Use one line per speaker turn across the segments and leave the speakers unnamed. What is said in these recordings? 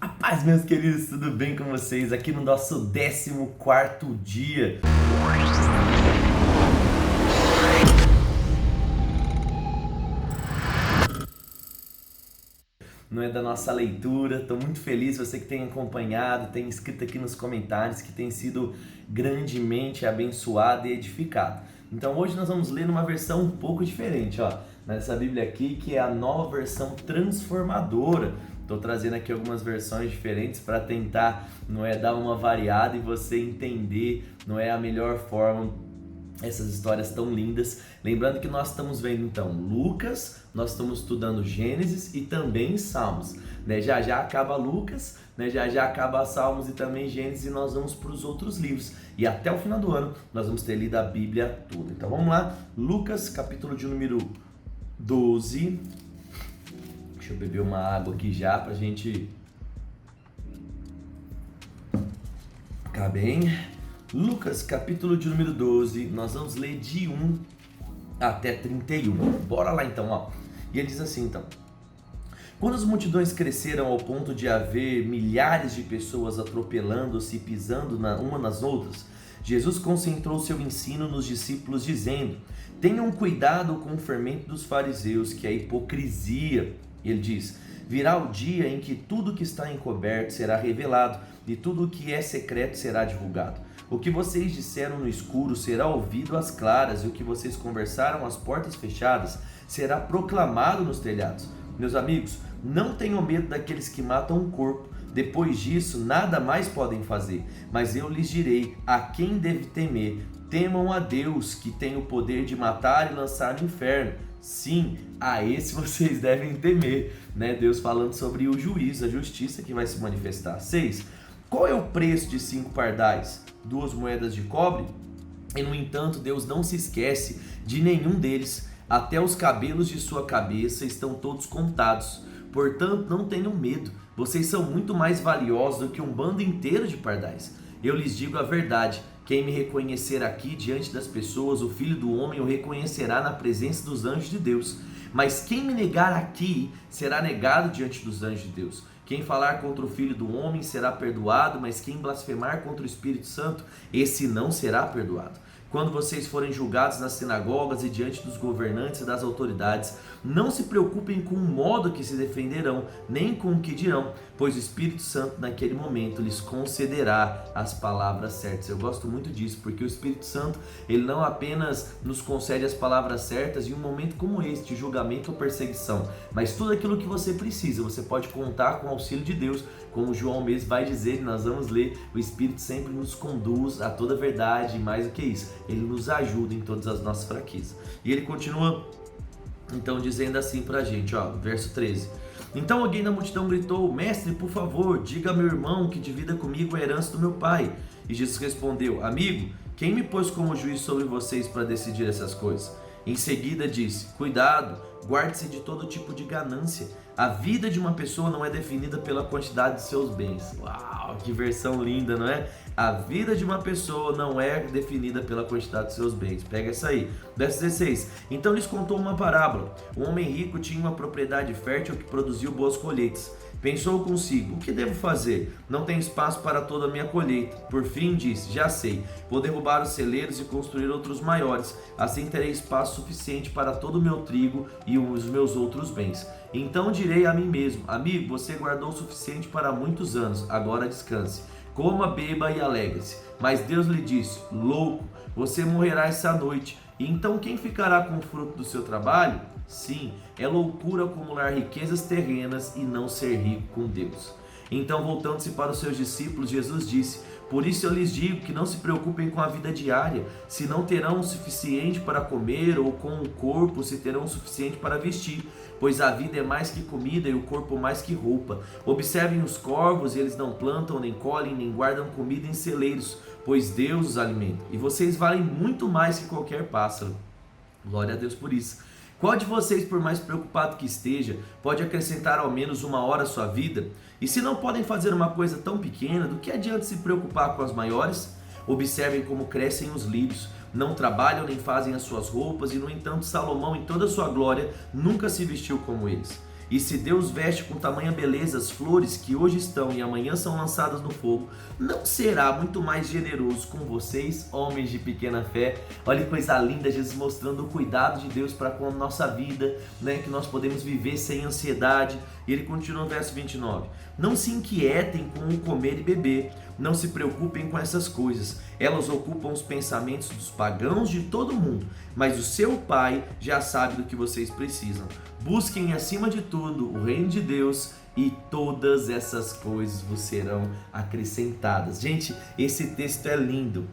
Paz, meus queridos, tudo bem com vocês? Aqui no nosso 14º dia. Não é da nossa leitura, estou muito feliz, você que tem acompanhado, tem escrito aqui nos comentários, que tem sido grandemente abençoado e edificado. Então hoje nós vamos ler numa versão um pouco diferente, ó, nessa Bíblia aqui, que é a nova versão transformadora. Estou trazendo aqui algumas versões diferentes para tentar, dar uma variada e você entender, a melhor forma essas histórias tão lindas. Lembrando que nós estamos vendo então Lucas, nós estamos estudando Gênesis e também Salmos, Já já acaba Lucas, já já acaba Salmos e também Gênesis, e nós vamos para os outros livros. E até o final do ano nós vamos ter lido a Bíblia toda. Então vamos lá, Lucas, capítulo de número 12. Deixa eu beber uma água aqui já pra gente ficar bem. Lucas, capítulo de número 12, nós vamos ler de 1 até 31. Bora lá então, ó. E ele diz assim então: quando as multidões cresceram ao ponto de haver milhares de pessoas atropelando-se e pisando uma nas outras, Jesus concentrou seu ensino nos discípulos dizendo: tenham cuidado com o fermento dos fariseus, que é a hipocrisia. Ele diz: virá o dia em que tudo que está encoberto será revelado e tudo o que é secreto será divulgado. O que vocês disseram no escuro será ouvido às claras, e o que vocês conversaram às portas fechadas será proclamado nos telhados. Meus amigos, não tenham medo daqueles que matam o corpo. Depois disso, nada mais podem fazer. Mas eu lhes direi a quem deve temer. Temam a Deus, que tem o poder de matar e lançar no inferno. Sim, a esse vocês devem temer, Deus falando sobre o juízo, a justiça que vai se manifestar. 6. Qual é o preço de 5 pardais? 2 moedas de cobre? E no entanto, Deus não se esquece de nenhum deles. Até os cabelos de sua cabeça estão todos contados. Portanto, não tenham medo. Vocês são muito mais valiosos do que um bando inteiro de pardais. Eu lhes digo a verdade. Quem me reconhecer aqui diante das pessoas, o Filho do Homem o reconhecerá na presença dos anjos de Deus. Mas quem me negar aqui, será negado diante dos anjos de Deus. Quem falar contra o Filho do Homem será perdoado, mas quem blasfemar contra o Espírito Santo, esse não será perdoado. Quando vocês forem julgados nas sinagogas e diante dos governantes e das autoridades, não se preocupem com o modo que se defenderão, nem com o que dirão, pois o Espírito Santo naquele momento lhes concederá as palavras certas. Eu gosto muito disso, porque o Espírito Santo, ele não apenas nos concede as palavras certas em um momento como este, de julgamento ou perseguição, mas tudo aquilo que você precisa, você pode contar com o auxílio de Deus, como João mesmo vai dizer, nós vamos ler, o Espírito sempre nos conduz a toda a verdade, e mais do que isso, ele nos ajuda em todas as nossas fraquezas. E ele continua então dizendo assim pra gente, verso 13. Então alguém da multidão gritou: mestre, por favor, diga a meu irmão que divida comigo a herança do meu pai. E Jesus respondeu: amigo, quem me pôs como juiz sobre vocês para decidir essas coisas? Em seguida disse: cuidado, guarde-se de todo tipo de ganância. A vida de uma pessoa não é definida pela quantidade de seus bens. Uau, que versão linda, não é? A vida de uma pessoa não é definida pela quantidade de seus bens. Pega essa aí. Verso 16. Então lhes contou uma parábola. Um homem rico tinha uma propriedade fértil que produziu boas colheitas. Pensou consigo: o que devo fazer? Não tenho espaço para toda a minha colheita. Por fim disse: já sei, vou derrubar os celeiros e construir outros maiores. Assim terei espaço suficiente para todo o meu trigo e os meus outros bens. Então direi a mim mesmo: amigo, você guardou o suficiente para muitos anos, agora descanse. Coma, beba e alegre-se. Mas Deus lhe disse: louco, você morrerá essa noite. E então quem ficará com o fruto do seu trabalho? Sim, é loucura acumular riquezas terrenas e não ser rico com Deus. Então, voltando-se para os seus discípulos, Jesus disse: por isso eu lhes digo que não se preocupem com a vida diária, se não terão o suficiente para comer, ou com o corpo, se terão o suficiente para vestir. Pois a vida é mais que comida e o corpo mais que roupa. Observem os corvos, eles não plantam, nem colhem, nem guardam comida em celeiros, pois Deus os alimenta. E vocês valem muito mais que qualquer pássaro. Glória a Deus por isso. Qual de vocês, por mais preocupado que esteja, pode acrescentar ao menos 1 hora à sua vida? E se não podem fazer uma coisa tão pequena, do que adianta se preocupar com as maiores? Observem como crescem os lírios, não trabalham nem fazem as suas roupas, e no entanto Salomão, em toda a sua glória, nunca se vestiu como eles. E se Deus veste com tamanha beleza as flores que hoje estão e amanhã são lançadas no fogo, não será muito mais generoso com vocês, homens de pequena fé? Olha que coisa linda, Jesus mostrando o cuidado de Deus para com a nossa vida, né? Que nós podemos viver sem ansiedade. E ele continua no verso 29. Não se inquietem com o comer e beber, não se preocupem com essas coisas. Elas ocupam os pensamentos dos pagãos de todo mundo, mas o seu Pai já sabe do que vocês precisam. Busquem acima de tudo o reino de Deus e todas essas coisas vos serão acrescentadas. Gente, esse texto é lindo.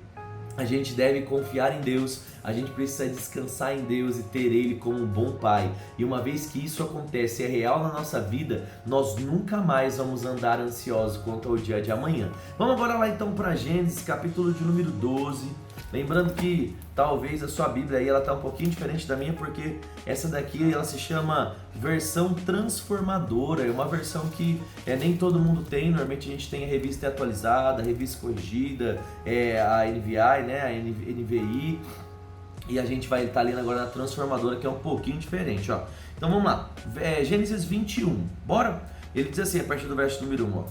A gente deve confiar em Deus, a gente precisa descansar em Deus e ter Ele como um bom Pai. E uma vez que isso acontece, é real na nossa vida, nós nunca mais vamos andar ansiosos quanto ao dia de amanhã. Vamos agora lá então para Gênesis, capítulo de número 12. Lembrando que talvez a sua Bíblia aí ela está um pouquinho diferente da minha, porque essa daqui ela se chama versão transformadora, é uma versão que nem todo mundo tem. Normalmente a gente tem a revista atualizada, a revista corrigida, a NVI, né, a NVI, e a gente vai estar lendo agora na transformadora, que é um pouquinho diferente, ó. Então vamos lá, Gênesis 21, bora? Ele diz assim, a partir do verso número 1, ó.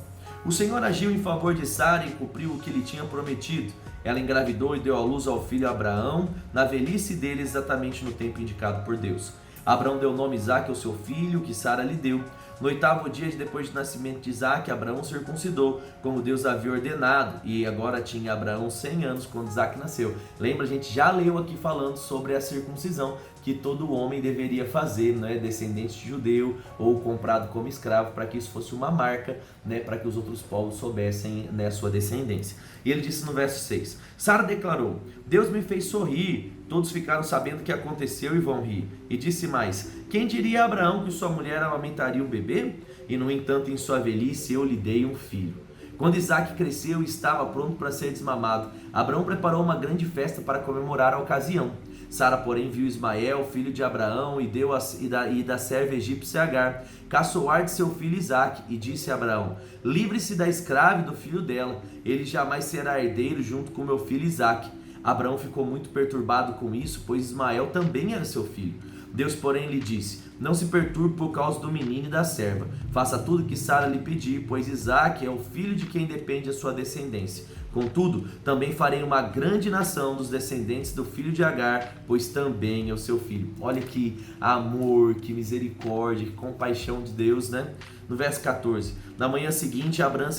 O Senhor agiu em favor de Sara e cumpriu o que lhe tinha prometido. Ela engravidou e deu à luz ao filho Abraão, na velhice dele, exatamente no tempo indicado por Deus. Abraão deu o nome Isaque ao seu filho, que Sara lhe deu. No 8º dia depois do nascimento de Isaque, Abraão circuncidou, como Deus havia ordenado, e agora tinha Abraão 100 anos quando Isaque nasceu. Lembra, a gente já leu aqui falando sobre a circuncisão, que todo homem deveria fazer, né, descendente de judeu ou comprado como escravo, para que isso fosse uma marca, né, para que os outros povos soubessem, né, a sua descendência. E ele disse no verso 6, Sara declarou, Deus me fez sorrir, todos ficaram sabendo o que aconteceu e vão rir. E disse mais, quem diria a Abraão que sua mulher amamentaria um bebê? E no entanto, em sua velhice eu lhe dei um filho. Quando Isaque cresceu e estava pronto para ser desmamado, Abraão preparou uma grande festa para comemorar a ocasião. Sara, porém, viu Ismael, filho de Abraão, e da serva egípcia Agar, caçoar de seu filho Isaque, e disse a Abraão, livre-se da escrava e do filho dela, ele jamais será herdeiro junto com meu filho Isaque. Abraão ficou muito perturbado com isso, pois Ismael também era seu filho. Deus, porém, lhe disse, não se perturbe por causa do menino e da serva, faça tudo que Sara lhe pedir, pois Isaque é o filho de quem depende a sua descendência. Contudo, também farei uma grande nação dos descendentes do filho de Agar, pois também é o seu filho. Olha que amor, que misericórdia, que compaixão de Deus, né? No verso 14, na manhã seguinte, Abraão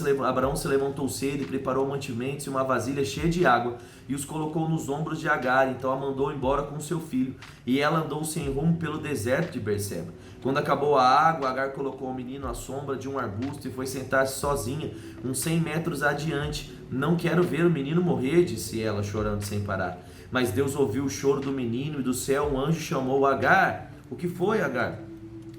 se levantou cedo e preparou mantimentos e uma vasilha cheia de água, e os colocou nos ombros de Agar, então a mandou embora com seu filho, e ela andou sem rumo pelo deserto de Berseba. Quando acabou a água, Agar colocou o menino à sombra de um arbusto e foi sentar-se sozinha, uns 100 metros adiante. Não quero ver o menino morrer, disse ela, chorando sem parar. Mas Deus ouviu o choro do menino e do céu um anjo chamou Agar. O que foi, Agar?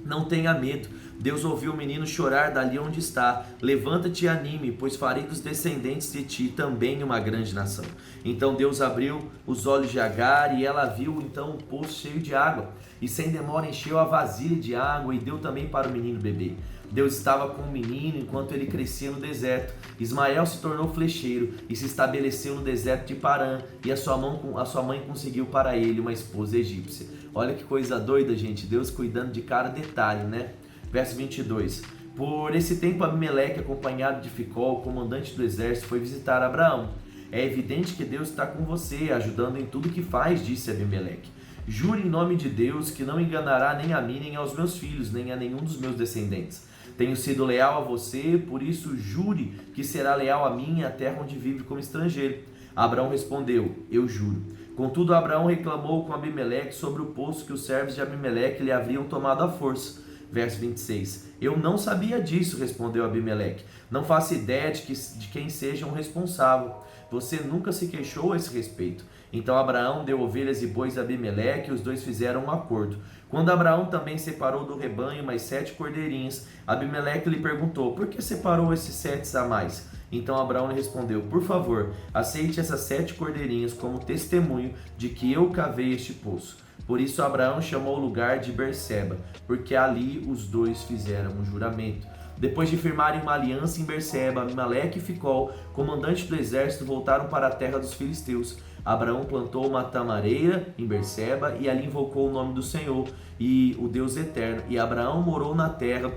Não tenha medo. Deus ouviu o menino chorar dali onde está. Levanta-te e anime, pois farei dos descendentes de ti também uma grande nação. Então Deus abriu os olhos de Agar e ela viu então um poço cheio de água. E sem demora encheu a vasilha de água e deu também para o menino beber. Deus estava com o menino enquanto ele crescia no deserto. Ismael se tornou flecheiro e se estabeleceu no deserto de Parã. E a sua mãe conseguiu para ele uma esposa egípcia. Olha que coisa doida, gente. Deus cuidando de cada detalhe, né? Verso 22. Por esse tempo Abimeleque, acompanhado de Ficol, comandante do exército, foi visitar Abraão. É evidente que Deus está com você, ajudando em tudo que faz, disse Abimeleque. Jure em nome de Deus que não enganará nem a mim, nem aos meus filhos, nem a nenhum dos meus descendentes. Tenho sido leal a você, por isso jure que será leal a mim e à terra onde vive como estrangeiro. Abraão respondeu, eu juro. Contudo, Abraão reclamou com Abimeleque sobre o poço que os servos de Abimeleque lhe haviam tomado à força. Verso 26. Eu não sabia disso, respondeu Abimeleque. Não faço ideia de quem seja um responsável. Você nunca se queixou a esse respeito. Então Abraão deu ovelhas e bois a Abimeleque e os dois fizeram um acordo. Quando Abraão também separou do rebanho mais 7 cordeirinhos, Abimeleque lhe perguntou, por que separou esses 7 a mais? Então Abraão lhe respondeu, por favor, aceite essas 7 cordeirinhas como testemunho de que eu cavei este poço. Por isso Abraão chamou o lugar de Berseba, porque ali os dois fizeram um juramento. Depois de firmarem uma aliança em Berseba, Abimeleque e Ficol, comandante do exército, voltaram para a terra dos filisteus. Abraão plantou uma tamareira em Berseba e ali invocou o nome do Senhor e o Deus eterno. E Abraão morou na terra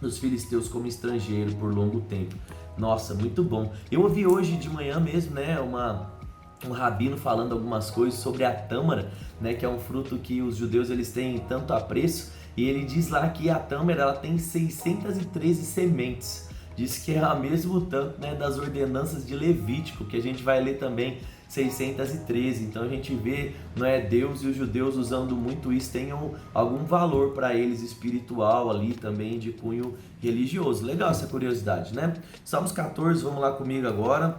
dos filisteus como estrangeiro por longo tempo. Nossa, muito bom. Eu ouvi hoje de manhã mesmo, né, um rabino falando algumas coisas sobre a tâmara, né, que é um fruto que os judeus eles têm tanto apreço, e ele diz lá que a tâmara ela tem 613 sementes. Diz que é o mesmo tanto, né, das ordenanças de Levítico, que a gente vai ler também 613. Então a gente vê, não é, Deus e os judeus usando muito isso, tem algum valor para eles espiritual ali também, de cunho religioso. Legal essa curiosidade, né? Salmos 14, vamos lá comigo agora.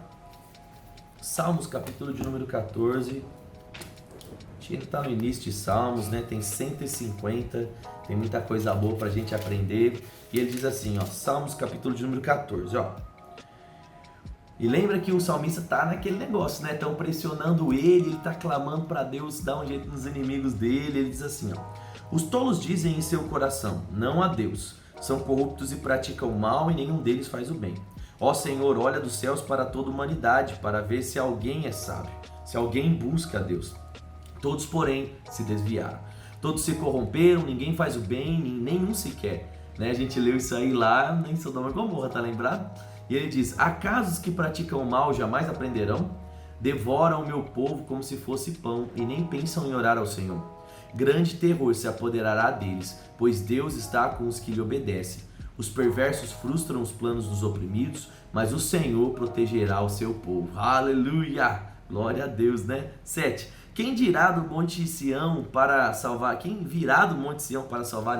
Salmos, capítulo de número 14. A gente está no início de Salmos, né? Tem 150, tem muita coisa boa para a gente aprender. E ele diz assim, ó, Salmos, capítulo de número 14, ó. E lembra que o salmista tá naquele negócio, né? Estão pressionando ele tá clamando para Deus dar um jeito nos inimigos dele. Ele diz assim, ó: os tolos dizem em seu coração, não há Deus. São corruptos e praticam o mal e nenhum deles faz o bem. Ó Senhor, olha dos céus para toda a humanidade, para ver se alguém é sábio, se alguém busca a Deus. Todos, porém, se desviaram. Todos se corromperam, ninguém faz o bem, nenhum sequer. Né? A gente leu isso aí lá em Sodoma e Gomorra, tá lembrado? E ele diz, acaso os que praticam o mal jamais aprenderão? Devoram o meu povo como se fosse pão e nem pensam em orar ao Senhor. Grande terror se apoderará deles, pois Deus está com os que lhe obedecem. Os perversos frustram os planos dos oprimidos, mas o Senhor protegerá o seu povo. Aleluia! Glória a Deus, né? 7. Quem virá do Monte Sião para salvar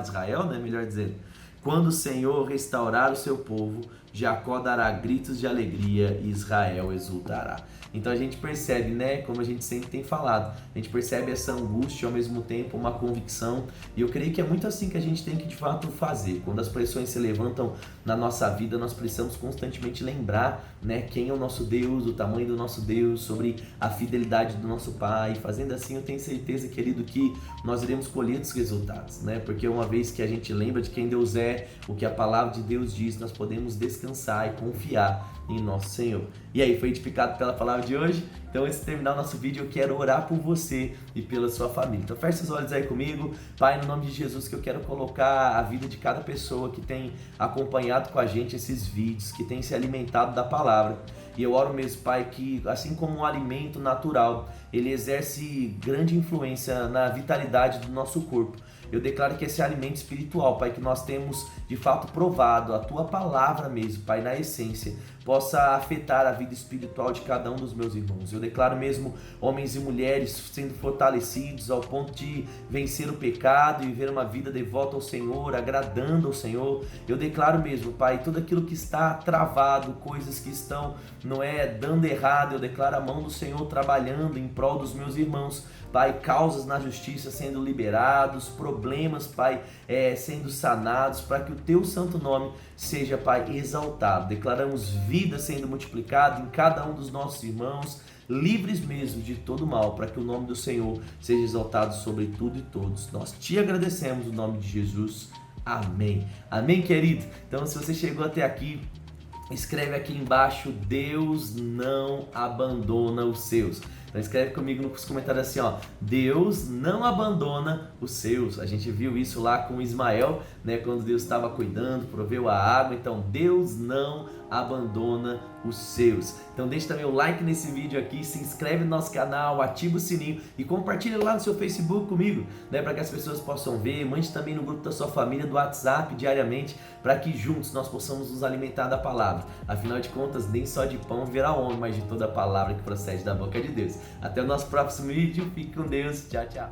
Israel, né? Melhor dizendo. Quando o Senhor restaurar o seu povo, Jacó dará gritos de alegria e Israel exultará. Então a gente percebe, né, como a gente sempre tem falado, a gente percebe essa angústia ao mesmo tempo, uma convicção, e eu creio que é muito assim que a gente tem que de fato fazer. Quando as pressões se levantam na nossa vida, nós precisamos constantemente lembrar, né, quem é o nosso Deus, o tamanho do nosso Deus, sobre a fidelidade do nosso Pai. Fazendo assim, eu tenho certeza, querido, que nós iremos colher os resultados, né, porque uma vez que a gente lembra de quem Deus é, o que a palavra de Deus diz, nós podemos descansar e confiar em nosso Senhor. E aí, foi edificado pela palavra de hoje? Então, antes de terminar o nosso vídeo, eu quero orar por você e pela sua família. Então, feche os olhos aí comigo. Pai, no nome de Jesus, que eu quero colocar a vida de cada pessoa que tem acompanhado com a gente esses vídeos, que tem se alimentado da palavra. E eu oro mesmo, Pai, que assim como um alimento natural, ele exerce grande influência na vitalidade do nosso corpo. Eu declaro que esse alimento espiritual, Pai, que nós temos de fato provado, a Tua palavra mesmo, Pai, na essência, possa afetar a vida espiritual de cada um dos meus irmãos. Eu declaro mesmo homens e mulheres sendo fortalecidos ao ponto de vencer o pecado e viver uma vida devota ao Senhor, agradando ao Senhor. Eu declaro mesmo, Pai, tudo aquilo que está travado, coisas que estão, dando errado, eu declaro a mão do Senhor trabalhando em prol dos meus irmãos. Pai, causas na justiça sendo liberados, problemas, Pai, sendo sanados, para que o Teu santo nome seja, Pai, exaltado. Declaramos vida sendo multiplicada em cada um dos nossos irmãos, livres mesmo de todo mal, para que o nome do Senhor seja exaltado sobre tudo e todos. Nós Te agradecemos no nome de Jesus. Amém. Amém, querido? Então, se você chegou até aqui, escreve aqui embaixo, Deus não abandona os seus. Então escreve comigo nos comentários assim, ó, Deus não abandona os seus. A gente viu isso lá com Ismael, né, quando Deus estava cuidando, proveu a água. Então Deus não abandona os seus. Então deixa também o like nesse vídeo aqui, se inscreve no nosso canal, ativa o sininho e compartilha lá no seu Facebook comigo, né, para que as pessoas possam ver. Mande também no grupo da sua família do WhatsApp diariamente, para que juntos nós possamos nos alimentar da palavra. Afinal de contas, nem só de pão viverá o homem, mas de toda a palavra que procede da boca de Deus. Até o nosso próximo vídeo, fique com Deus, tchau, tchau.